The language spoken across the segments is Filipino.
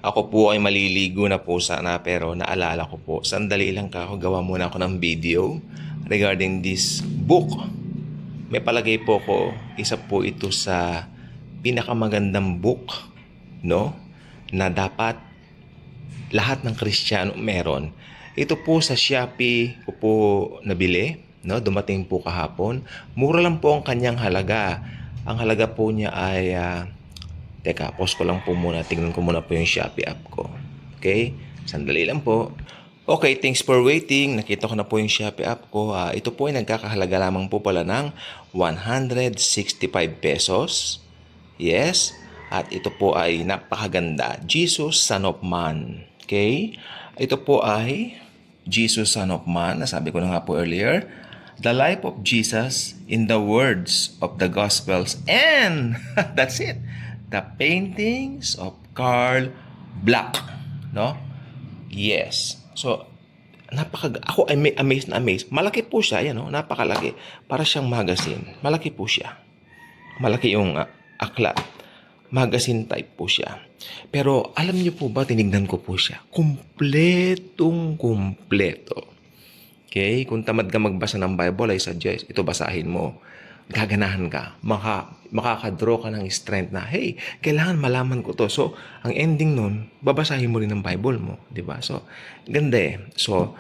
Ako po ay maliligo na po sana pero naalala ko po, sandali lang ako, gawa muna ako ng video regarding this book. May palagay po ko, isa po ito sa pinakamagandang book, no? Na dapat lahat ng Kristiyano meron. Ito po sa Shopee ko po nabili, no? Dumating po kahapon. Mura lang po ang kanyang halaga. Ang halaga po niya ay teka, pause ko lang po muna. Tingnan ko muna po yung Shopee app ko. Okay? Sandali lang po. Okay, thanks for waiting. Nakita ko na po yung Shopee app ko. Ito po ay nagkakahalaga lamang po pala ng 165 pesos. Yes. At ito po ay napakaganda. Jesus, Son of Man. Okay? Ito po ay Jesus, Son of Man. Nasabi ko na nga po earlier. The life of Jesus in the words of the Gospels. And that's it. The paintings of Carl Black. No? Yes. So, ako ay amazed na amazed. Malaki po siya, yan, no? Napakalaki. Para siyang magazine. Malaki po siya. Malaki yung aklat. Magazine type po siya. Pero alam niyo po ba, tinignan ko po siya. Kumpletong kumpleto. Okay? Kung tamad ka magbasa ng Bible, I suggest, ito basahin mo. Gaganahan ka. Makakadraw ka ng strength na, hey, kailangan malaman ko to. So, ang ending nun, babasahin mo rin ng Bible mo. Diba? So, ganda eh. So,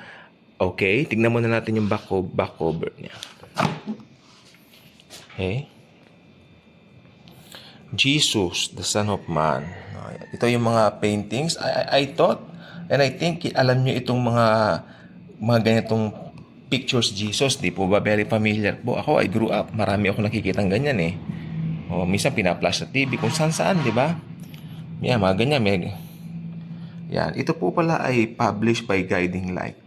okay, tignan muna natin yung back cover niya. Okay. Jesus, the Son of Man. Ito yung mga paintings. I thought, and I think, alam nyo itong mga ganitong pictures Jesus, di po ba very familiar po? Ako, I grew up, marami ako nakikitang ganyan eh. O, minsan pina-flash sa TV, kung saan-saan, di ba? Yan, mga ganyan. Yan, ito po pala ay published by Guiding Light.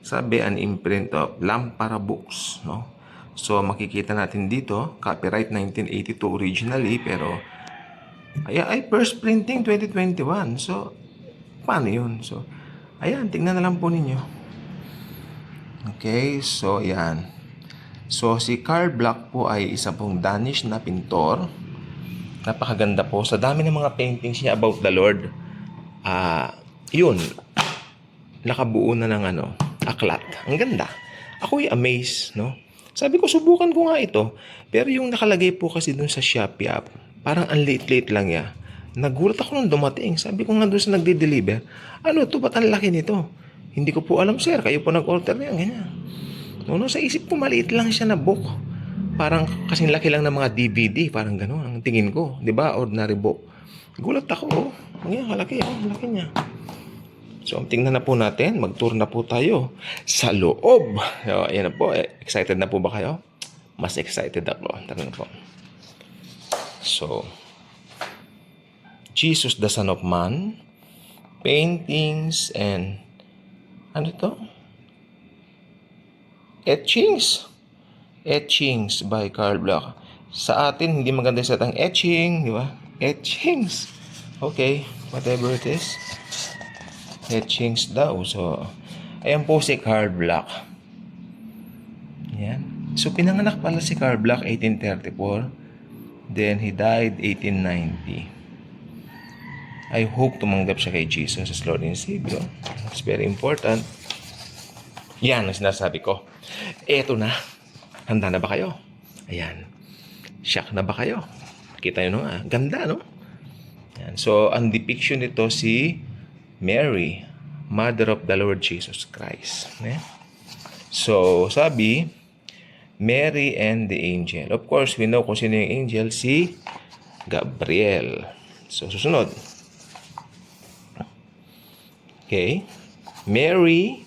Sabi, an imprint of Lampara Books, no? So, makikita natin dito, copyright 1982 originally, pero ay first printing 2021. So, paano yun? So, ayan, tingnan na lang po ninyo. Okay, so yan. So si Carl Black po ay isa pong Danish na pintor. Napakaganda po. Sa dami ng mga paintings niya about the Lord, yun, nakabuo na ng aklat. Ang ganda. Ako'y amazed, no? Sabi ko, subukan ko nga ito. Pero yung nakalagay po kasi dun sa Shopee app, parang ang late-late lang ya. Nagulat ako nung dumating. Sabi ko nga dun sa nagde-deliver, ano to, ba't ang laki nito? Hindi ko po alam, sir. Kayo po nag-order niyan, ganyan. No, sa isip ko, maliit lang siya na book. Parang kasing laki lang ng mga DVD. Parang gano'n ang tingin ko. Di ba? Ordinary book. Gulat ako. Oh. Ngayon, malaki. Oh, malaki niya. So, tingnan na po natin. Mag-tour na po tayo sa loob. So, ayan na po. Excited na po ba kayo? Mas excited ako. Tara na po. So, Jesus, the Son of Man. Paintings and ano to? Etchings. Etchings by Carl Black. Sa atin, hindi maganda sa atang etching, di ba? Etchings. Okay, whatever it is. Etchings daw. So, ayan po si Carl Black. Yan. So, pinanganak pala si Carl Black 1834. Then, he died 1890. I hope tumanggap siya kay Jesus as Lord and Savior. It's very important. Yan ang sinasabi ko. Eto na. Handa na ba kayo? Ayan. Shock na ba kayo? Kita nyo nga. Ganda, no? Yan. So, ang depiction nito si Mary, Mother of the Lord Jesus Christ. So, sabi, Mary and the angel. Of course, we know kung sino yung angel, si Gabriel. So, susunod. Okay. Mary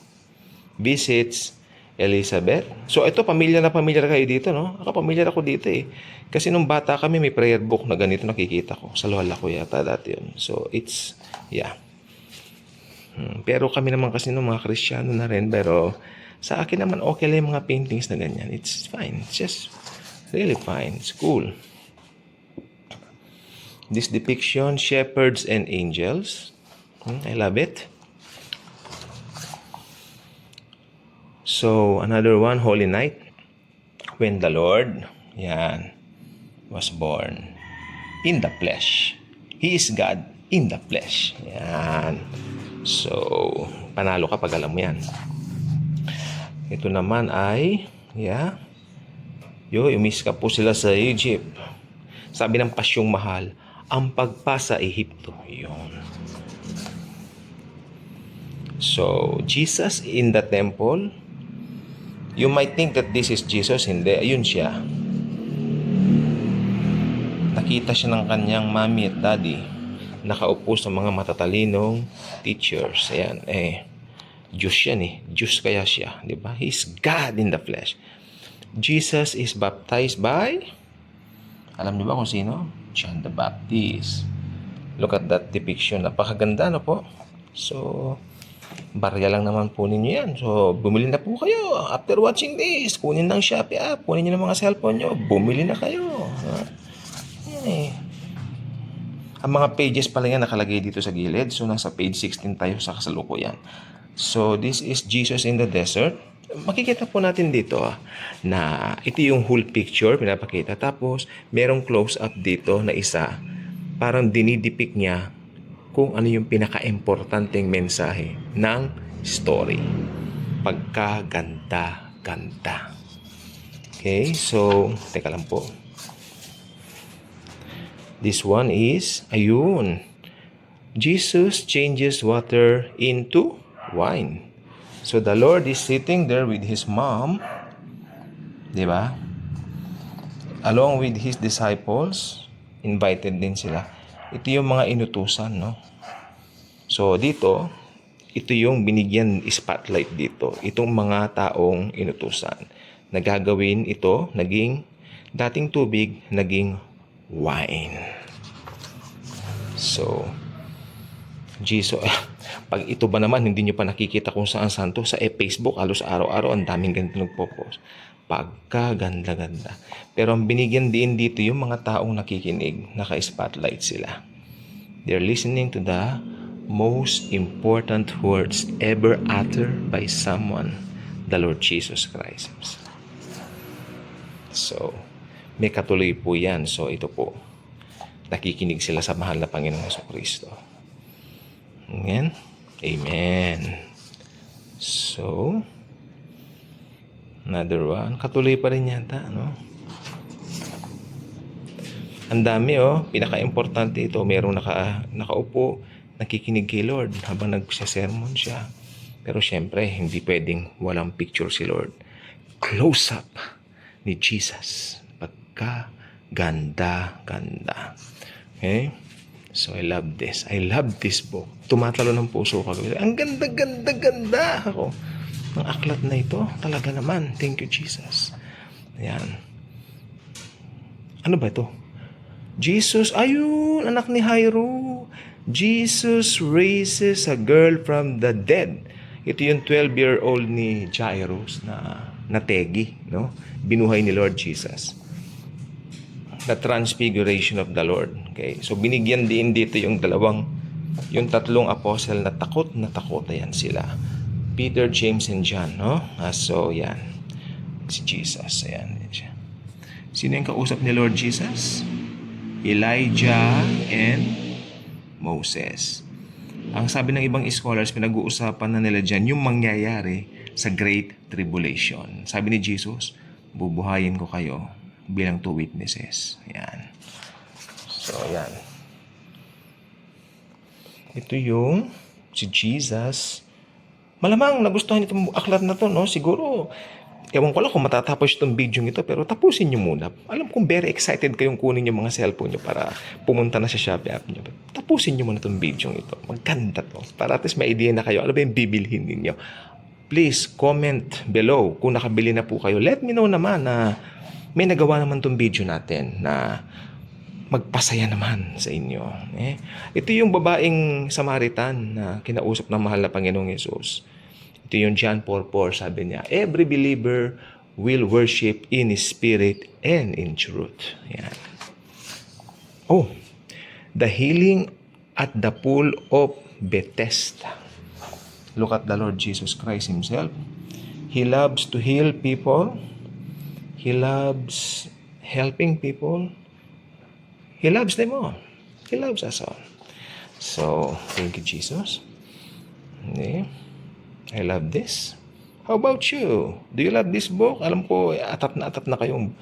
visits Elizabeth. So, ito, pamilyar kayo dito, no? Ako, pamilyar ako dito eh. Kasi nung bata kami, may prayer book na ganito nakikita ko. Sa lola ko yata dati yun. So, it's, yeah. Pero kami naman kasi nung mga Kristiyano na rin. Pero, sa akin naman, okay lang yung mga paintings na ganyan. It's fine. It's just really fine. It's cool. This depiction, shepherds and angels. I love it. So, another one, Holy Night, when the Lord, yan, was born in the flesh. He is God. in the flesh. Yan. So, panalo ka pag alam mo yan. Ito naman ay, umis ka po sila sa Egypt. Sabi ng pasyong mahal, ang pagpasa Ehipto. Yun. So, Jesus in the temple, you might think that this is Jesus. Hindi, ayun siya. Nakita siya ng kanyang mommy at daddy. Nakaupo sa mga matatalinong teachers. Ayan, Diyos yan Diyos kaya siya. Diba? He's God in the flesh. Jesus is baptized by, alam niyo ba kung sino? John the Baptist. Look at that depiction. Napakaganda na po. So, barya lang naman po ninyo yan. So, bumili na po kayo. After watching this, kunin ng Shopee app, kunin nyo ng mga cellphone nyo, bumili na kayo. Ang mga pages pala yan nakalagay dito sa gilid. So, nasa page 16 tayo sa kasalukuyan. So, this is Jesus in the desert. Makikita po natin dito na ito yung whole picture, pinapakita. Tapos, merong close-up dito na isa. Parang dinidepict niya kung ano yung pinaka-importanteng mensahe ng story. Pagkaganda-ganda. Okay, so, teka lang po. This one is, ayun, Jesus changes water into wine. So the Lord is sitting there with His mom, di ba? Along with His disciples, invited din sila. Ito yung mga inutusan, no? So dito, ito yung binigyan spotlight dito. Itong mga taong inutusan. Nagagawin ito, naging dating tubig, naging wine. So, Jesus, pag ito ba naman, hindi nyo pa nakikita kung saan santo sa Facebook, halos araw-araw, ang daming ganito nagpo-post. Pagkaganda-ganda. Pero ang binigyan din dito yung mga taong nakikinig, naka-spotlight sila. They're listening to the most important words ever uttered by someone, the Lord Jesus Christ. So, may katuloy po yan. So, ito po. Nakikinig sila sa mahal na Panginoong Jesucristo. Amen? Amen. So, another one. Katuloy pa rin yata, no? Ang dami, pinaka-importante ito. Merong nakaupo, nakikinig kay Lord habang nagsasermon siya. Pero syempre, hindi pwedeng walang picture si Lord. Close-up ni Jesus. Ganda. Okay? So, I love this. I love this book. Tumatalo ng puso ko. Ang ganda ako. Ang aklat na ito. Talaga naman. Thank you, Jesus. Ayan. Ano ba ito? Jesus, ayun, anak ni Jairo. Jesus raises a girl from the dead. Ito yung 12-year-old ni Jairus na nategi, no? Binuhay ni Lord Jesus. The transfiguration of the Lord. Okay? So, binigyan din dito yung tatlong apostle na takot. Ayan sila. Peter, James, and John, no? So, yan. Si Jesus. Ayan. Sino yung kausap ni Lord Jesus? Elijah and Moses. Ang sabi ng ibang scholars, pinag-uusapan na nila dyan yung mangyayari sa Great Tribulation. Sabi ni Jesus, bubuhayin ko kayo bilang 2 witnesses. Ayan. So, ayan. Ito yung si Jesus. Malamang nagustuhan itong aklat na to, no? Siguro, ewan ko lang kung matatapos itong video ito, pero tapusin nyo muna. Alam kong very excited kayong kunin yung mga cellphone nyo para pumunta na sa Shopee app nyo. Tapusin nyo muna itong video ito. Maganda to. Para at least may idea na kayo. Ano ba yung bibilhin ninyo? Please comment below kung nakabili na po kayo. Let me know naman na may nagawa naman itong video natin na magpasaya naman sa inyo. Ito yung babaeng Samaritan na kinausap ng mahal na Panginoong Yesus. Ito yung John 4:4, sabi niya, every believer will worship in spirit and in truth. Yan. Oh, the healing at the pool of Bethesda. Look at the Lord Jesus Christ Himself. He loves to heal people. He loves helping people. He loves them all. He loves us all. So, thank you, Jesus. Okay. I love this. How about you? Do you love this book? Alam ko, atat na kayong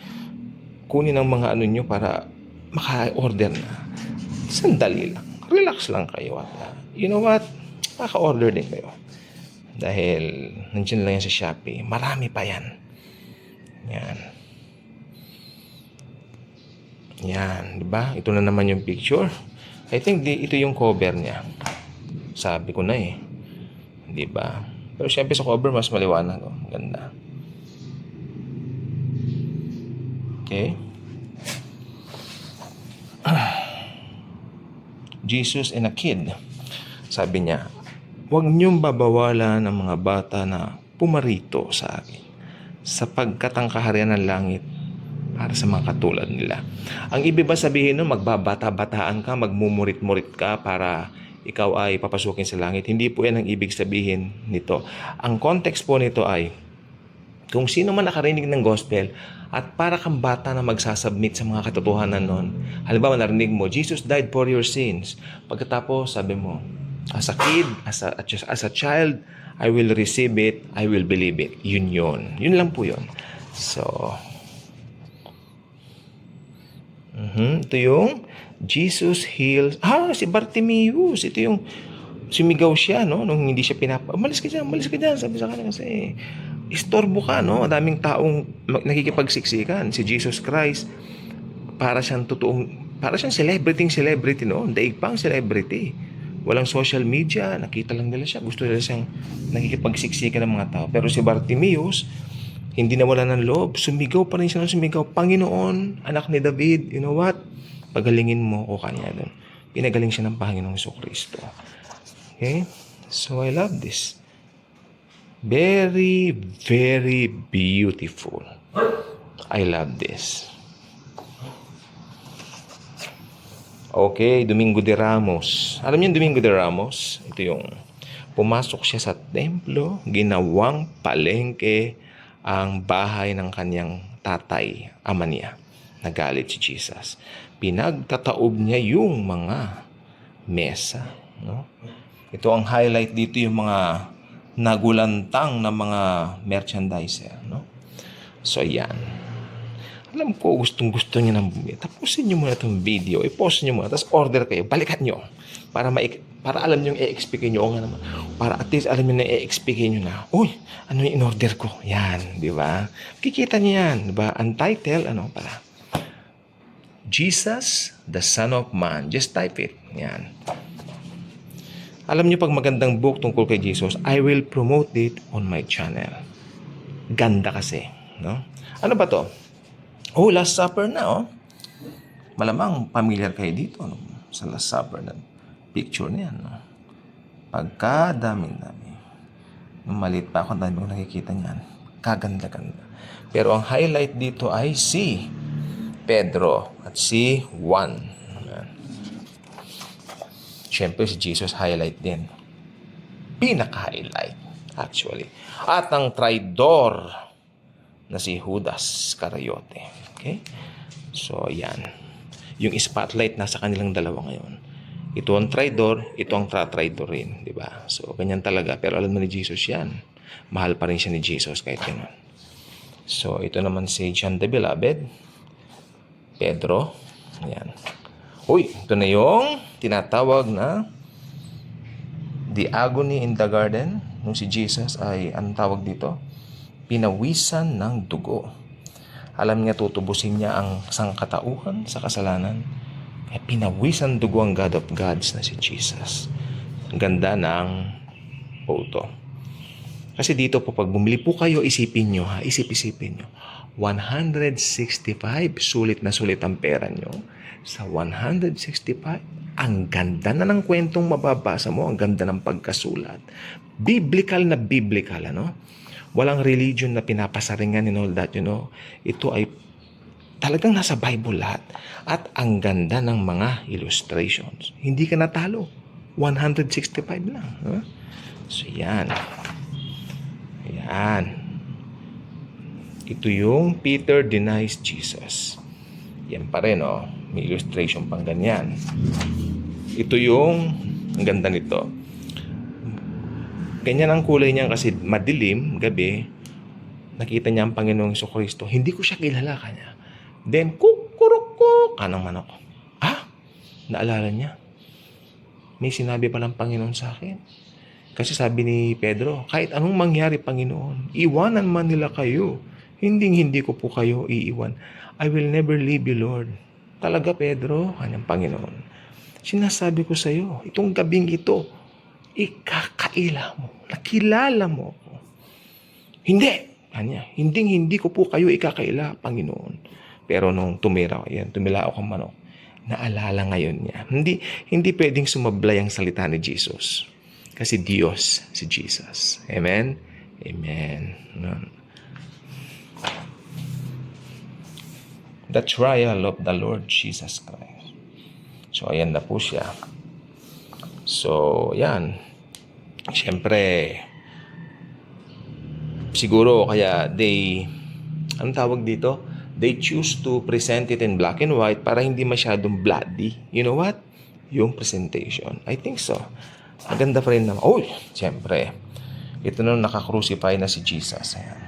kunin ang mga ano nyo para maka-order na. Sandali lang. Relax lang kayo. At, you know what? Maka-order din kayo. Dahil nandiyan lang yan sa Shopee. Marami pa yan. Yan. Yan. Diba? Ito na naman yung picture. I think ito yung cover niya. Sabi ko na eh. Diba? Pero syempre sa cover mas maliwanag. Oh. Ganda. Okay. Jesus and a kid. Sabi niya, huwag niyong babawalan ang mga bata na pumarito sa akin, sapagkat ang kaharian ng langit para sa mga katulad nila. Ang ibig ba sabihin nun, magbabata-bataan ka, magmumurit-murit ka para ikaw ay papasukin sa langit? Hindi po yan ang ibig sabihin nito. Ang context po nito ay, kung sino man nakarinig ng gospel at para kang bata na magsasubmit sa mga katotohanan nun. Halimbawa, narinig mo, Jesus died for your sins. Pagkatapos, sabi mo, as a kid, as a child, I will receive it, I will believe it. Yun yun. Yun lang po yun. So, ito yung Jesus heals. Si Bartimeus. Ito yung sumigaw siya, no? Nung hindi siya umalis ka dyan. Sabi sa kanya kasi, istorbo ka, no? Daming taong nakikipagsiksikan. Si Jesus Christ, para siyang celebrity, no? Daig pang celebrity. Walang social media, nakita lang nila siya. Gusto nila siyang nakikipagsiksikan ng mga tao. Pero si Bartimeus, hindi na wala ng loob. Sumigaw pa rin siya ng sumigaw. Panginoon, anak ni David, you know what? Pagalingin mo o kanya doon. Pinagaling siya ng Panginoong Jesucristo. Okay? So, I love this. Very, very beautiful. I love this. Okay, Domingo de Ramos. Alam niyo yung Domingo de Ramos? Ito yung pumasok siya sa templo, ginawang palengke ang bahay ng kanyang tatay, ama niya. Nagalit si Jesus. Pinagtataob niya yung mga mesa. No? Ito ang highlight dito, yung mga nagulantang na mga merchandiser. No? So, yan. Alam ko, gustong-gusto niyo nang bumili. Tapusin niyo muna itong video. I-pause niyo muna. Tapos order kayo. Balikan niyo. Para alam niyo yung i-explique niyo. Para at least alam niyo na i-explique niyo na. Uy, ano yung in-order ko? Yan. Di ba? Kikita niyo yan. Di ba? Ang title, Jesus, the Son of Man. Just type it. Yan. Alam niyo, pag magandang book tungkol kay Jesus, I will promote it on my channel. Ganda kasi. No? Ano ba to? Last Supper na, Malamang familiar kayo dito, no? Sa Last Supper na picture niyan, no? Pagkadami. Nung maliit pa ako, dami ko nakikita niyan. Kaganda-ganda. Pero ang highlight dito ay si Pedro at si Juan. Ayan. Siyempre si Jesus highlight din. Pinaka-highlight, actually. At ang traidor na si Judas Iscariote. Okay? So, yan. Yung spotlight nasa kanilang dalawa ngayon. Ito ang traidor, ito ang traidor rin. Diba? So, ganyan talaga. Pero alam mo ni Jesus yan. Mahal pa rin siya ni Jesus kahit gano'n. So, ito naman si John the Beloved. Pedro. Yan. Ito na yung tinatawag na the agony in the garden. Nung si Jesus ay, anong tawag dito? Pinawisan ng dugo. Alam niya, tutubusin niya ang sangkatauhan sa kasalanan. Kaya pinawisan dugo ang God of Gods na si Jesus. Ang ganda ng photo. Kasi dito po, pag bumili po kayo, isipin nyo, isipin nyo. 165, sulit na sulit ang pera nyo. Sa 165, ang ganda na ng kwentong mababasa mo, ang ganda ng pagkasulat. Biblical, ano? Walang religion na pinapasaringan and all that, Ito ay talagang nasa Bible lahat. At ang ganda ng mga illustrations. Hindi ka natalo. 165 lang. Huh? So, yan. Ayan. Ito yung Peter denies Jesus. Yan pa rin, May illustration pang ganyan. Ito yung Ang ganda nito. Ganyan ang kulay niya kasi madilim, gabi. Nakita niya ang Panginoong Jesucristo. Hindi ko siya kilala kanya. Then, kukurukuk, kanang manok. Naalala niya. May sinabi pa ng Panginoon sa akin. Kasi sabi ni Pedro, kahit anong mangyari, Panginoon, iwanan man nila kayo. Hindi ko po kayo iiwan. I will never leave you, Lord. Talaga, Pedro, kanyang Panginoon. Sinasabi ko sa iyo, itong gabing ito, ikakaila mo, nakilala mo ako. Hindi, kanya, hindi ko po kayo ikakaila, Panginoon. Pero nung tumira ako ang manok, naalala ngayon niya. Hindi pwedeng sumablay ang salita ni Jesus. Kasi Diyos si Jesus. Amen? Amen. The trial of the Lord Jesus Christ. So, ayan na po siya. So, yan. Siyempre, siguro kaya anong tawag dito? They choose to present it in black and white para hindi masyadong bloody. You know what? Yung presentation. I think so. Maganda pa rin naman. Siyempre. Ito nung naka-crucify na si Jesus. Ayan.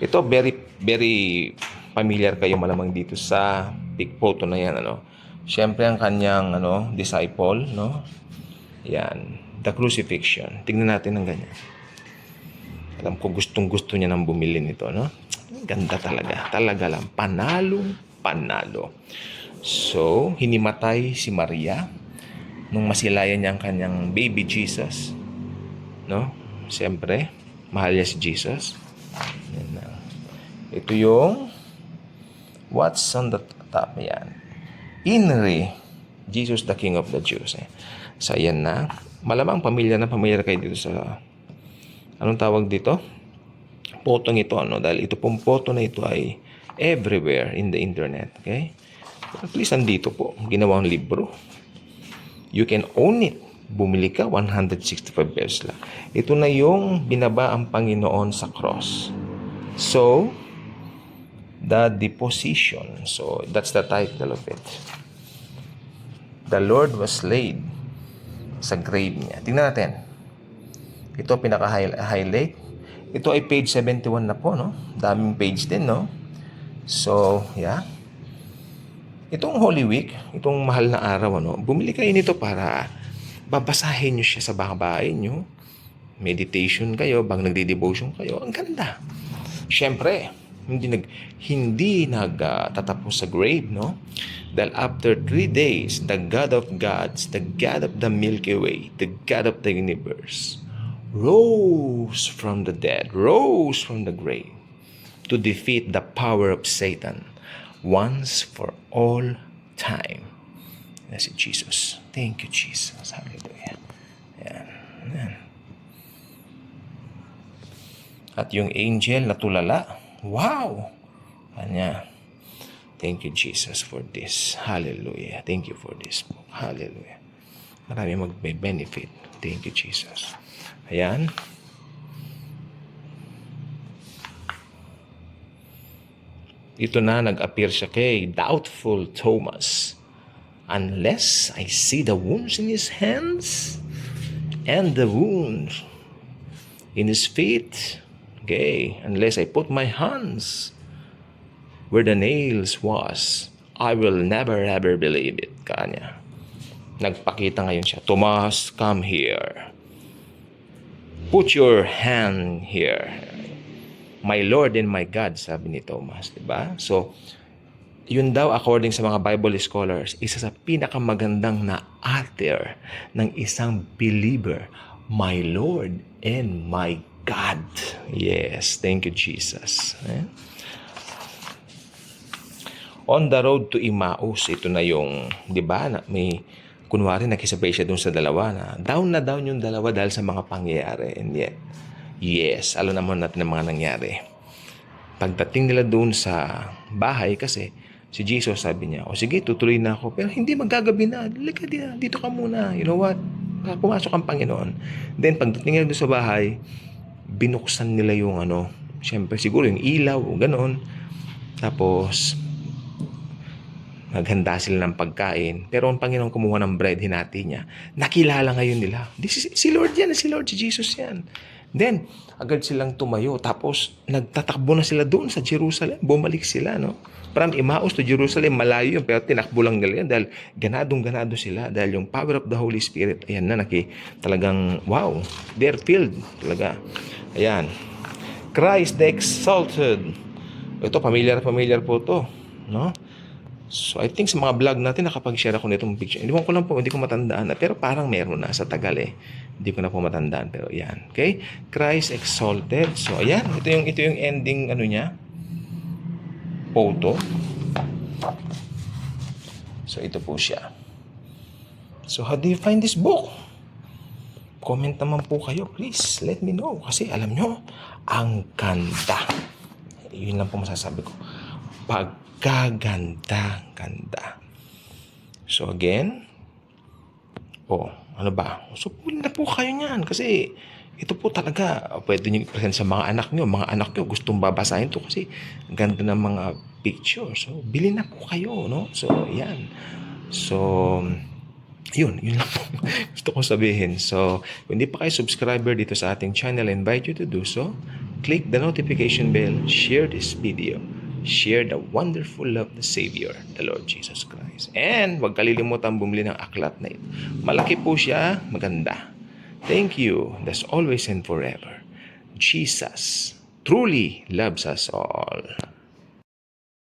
Ito, very, very familiar kayo malamang dito sa big photo na yan. Siyempre, ang kanyang disciple. Yan. The crucifixion. Tignan natin ng ganyan. Alam ko gustong-gusto niya nang bumili nito. Ganda talaga. Talaga lang. Panalo. So, hinimatay si Maria nung masilayan niya ang kanyang baby Jesus. Siyempre, mahal niya si Jesus. Yan na. Ito yung what's on the top. Yan. Inri, Jesus the King of the Jews. So, yan na. Malamang pamilya kayo dito sa anong tawag dito? Photo ito, dahil ito pong photo na ito ay everywhere in the internet. Okay? At least andito po, ginawang libro. You can own it. Bumili ka, 165 pesos lang. Ito na yung binaba ang Panginoon sa cross. So, the deposition. So, that's the title of it. The Lord was laid sa grave niya. Tingnan natin. Ito pinaka-highlight. Ito ay page 71 na po, Daming page din, So, yeah. Itong Holy Week, itong mahal na araw, bumili kayo nito para babasahin nyo siya sa bahay nyo. Meditation kayo, nagde-devotion kayo. Ang ganda. Siyempre, hindi nagtatapos sa grave, Dahil after 3 days, the God of gods, the God of the Milky Way, the God of the universe, rose from the dead, rose from the grave to defeat the power of Satan once for all time. Na si Jesus. Thank you, Jesus. Hallelujah. Yan. At yung angel na tulala. Wow! Kanya. Thank you, Jesus, for this. Hallelujah. Thank you for this book. Hallelujah. Marami magbe-benefit. Thank you, Jesus. Ayan. Ito na, nag-appear siya kay doubtful Thomas. Unless I see the wounds in his hands and the wounds in his feet. Okay. Unless I put my hands where the nails was, I will never ever believe it. Kanya. Nagpakita ngayon siya. Thomas, come here. Put your hand here. My Lord and my God, sabi ni Thomas, diba? So, yun daw, according sa mga Bible scholars, isa sa pinakamagandang na utter ng isang believer, my Lord and my God. Yes, thank you, Jesus. On the road to Emmaus, ito na yung, di ba, may, kunwari nakisabay siya dun sa dalawa na down yung dalawa dahil sa mga pangyayari. And yet, yes, alam naman natin ang mga nangyari. Pagdating nila doon sa bahay kasi, si Jesus sabi niya, sige, tutuloy na ako. Pero hindi magagabi na. Lika dito ka muna. You know what? Pumasok ang Panginoon. Then, pagdating nila doon sa bahay, binuksan nila yung siyempre siguro yung ilaw, ganoon. Tapos, Naghanda sila ng pagkain. Pero ang Panginoon kumuha ng bread, hinati niya. Nakilala ngayon nila. Si Lord yan, si Lord, si Jesus yan. Then, agad silang tumayo. Tapos, nagtatakbo na sila doon sa Jerusalem. Bumalik sila, no? From Emmaus to Jerusalem, malayo yun. Pero tinakbo lang nila yan dahil ganadong-ganado sila. Dahil yung power of the Holy Spirit, ayan na, talagang, wow, they're filled. Talaga. Ayan. Christ the Exalted. Ito, familiar po to. No? So, I think sa mga vlog natin, nakapag-share ako nitong picture. Hindi ko lang po, hindi ko matandaan na. Pero parang meron na sa tagal eh. Hindi ko na po matandaan. Pero yan. Okay? Christ exalted. So, ayan. Ito yung ending, ano niya. Photo. So, ito po siya. So, how do you find this book? Comment naman po kayo. Please, let me know. Kasi, alam nyo, ang ganda. Yun lang po masasabi ko. Ganda. So again, ano ba? So puli na po kayo niyan kasi ito po talaga pwede niyo i-present sa mga anak niyo. Mga anak niyo gustong babasahin to kasi ganda ng mga picture. So bili na po kayo, no? So yan. So yun lang po gusto ko sabihin. So kung hindi pa kayo subscriber dito sa ating channel, I invite you to do so. Click the notification bell, share this video. Share the wonderful love of the Savior, the Lord Jesus Christ. And huwag kalilimutan bumili ng aklat na ito. Malaki po siya, maganda. Thank you, that's always and forever. Jesus truly loves us all.